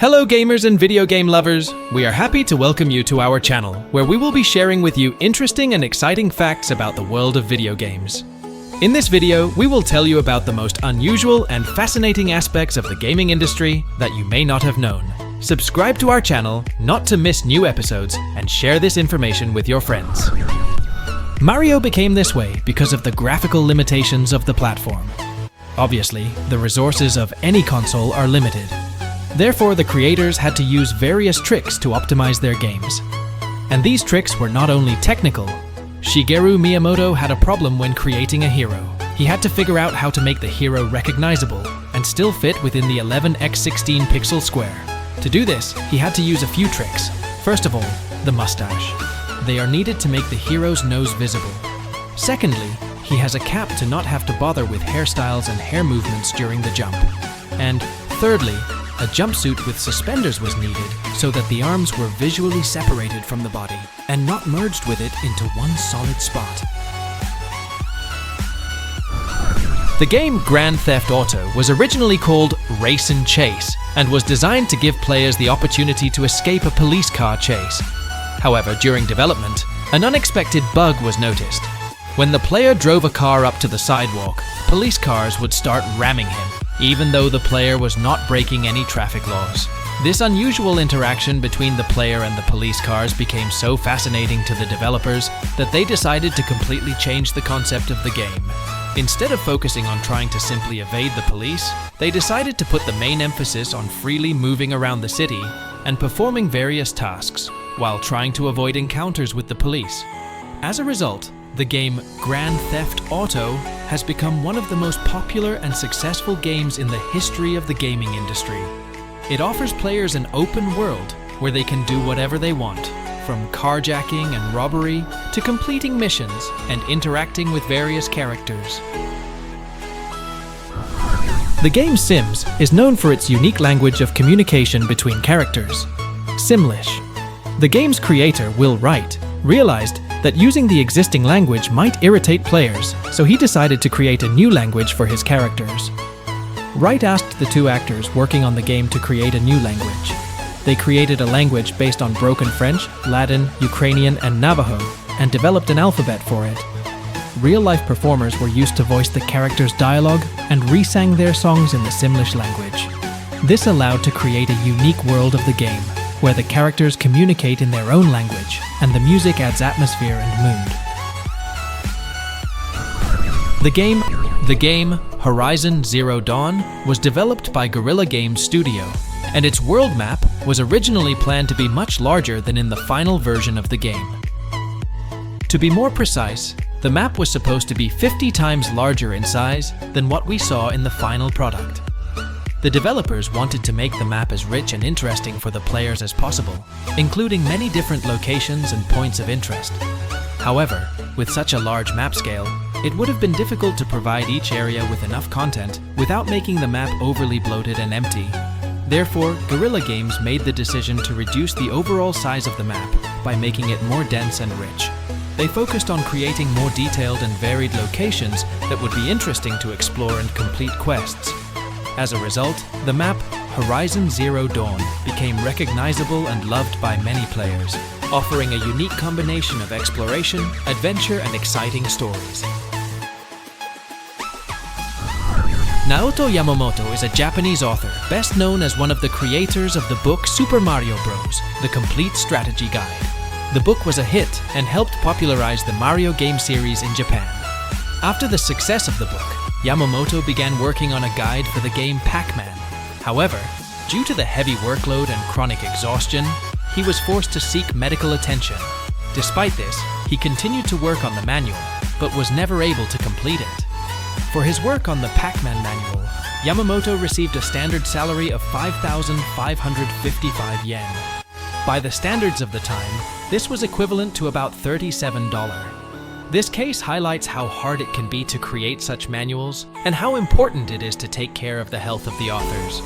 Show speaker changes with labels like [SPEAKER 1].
[SPEAKER 1] Hello gamers and video game lovers! We are happy to welcome you to our channel, where we will be sharing with you interesting and exciting facts about the world of video games. In this video, we will tell you about the most unusual and fascinating aspects of the gaming industry that you may not have known. Subscribe to our channel not to miss new episodes, and share this information with your friends. Mario became this way because of the graphical limitations of the platform. Obviously, the resources of any console are limited. Therefore, the creators had to use various tricks to optimize their games. And these tricks were not only technical. Shigeru Miyamoto had a problem when creating a hero. He had to figure out how to make the hero recognizable and still fit within the 11x16 pixel square. To do this, he had to use a few tricks. First of all, the mustache. They are needed to make the hero's nose visible. Secondly, he has a cap to not have to bother with hairstyles and hair movements during the jump. And thirdly, a jumpsuit with suspenders was needed so that the arms were visually separated from the body and not merged with it into one solid spot. The game Grand Theft Auto was originally called Race and Chase and was designed to give players the opportunity to escape a police car chase. However, during development, an unexpected bug was noticed. When the player drove a car up to the sidewalk, police cars would start ramming him, even though the player was not breaking any traffic laws. This unusual interaction between the player and the police cars became so fascinating to the developers that they decided to completely change the concept of the game. Instead of focusing on trying to simply evade the police, they decided to put the main emphasis on freely moving around the city and performing various tasks, while trying to avoid encounters with the police. As a result, the game Grand Theft Auto has become one of the most popular and successful games in the history of the gaming industry. It offers players an open world where they can do whatever they want, from carjacking and robbery to completing missions and interacting with various characters. The game Sims is known for its unique language of communication between characters, Simlish. The game's creator, Will Wright, realized that using the existing language might irritate players, so he decided to create a new language for his characters. Wright asked the two actors working on the game to create a new language. They created a language based on broken French, Latin, Ukrainian, and Navajo, and developed an alphabet for it. Real-life performers were used to voice the characters' dialogue and re-sang their songs in the Simlish language. This allowed to create a unique world of the game, where the characters communicate in their own language, and the music adds atmosphere and mood. The game Horizon Zero Dawn was developed by Guerrilla Games Studio, and its world map was originally planned to be much larger than in the final version of the game. To be more precise, the map was supposed to be 50 times larger in size than what we saw in the final product. The developers wanted to make the map as rich and interesting for the players as possible, including many different locations and points of interest. However, with such a large map scale, it would have been difficult to provide each area with enough content without making the map overly bloated and empty. Therefore, Guerrilla Games made the decision to reduce the overall size of the map by making it more dense and rich. They focused on creating more detailed and varied locations that would be interesting to explore and complete quests. As a result, the map Horizon Zero Dawn became recognizable and loved by many players, offering a unique combination of exploration, adventure, and exciting stories. Naoto Yamamoto is a Japanese author, best known as one of the creators of the book Super Mario Bros., The Complete Strategy Guide. The book was a hit and helped popularize the Mario game series in Japan. After the success of the book, Yamamoto began working on a guide for the game Pac-Man. However, due to the heavy workload and chronic exhaustion, he was forced to seek medical attention. Despite this, he continued to work on the manual, but was never able to complete it. For his work on the Pac-Man manual, Yamamoto received a standard salary of 5,555 yen. By the standards of the time, this was equivalent to about $37. This case highlights how hard it can be to create such manuals and how important it is to take care of the health of the authors.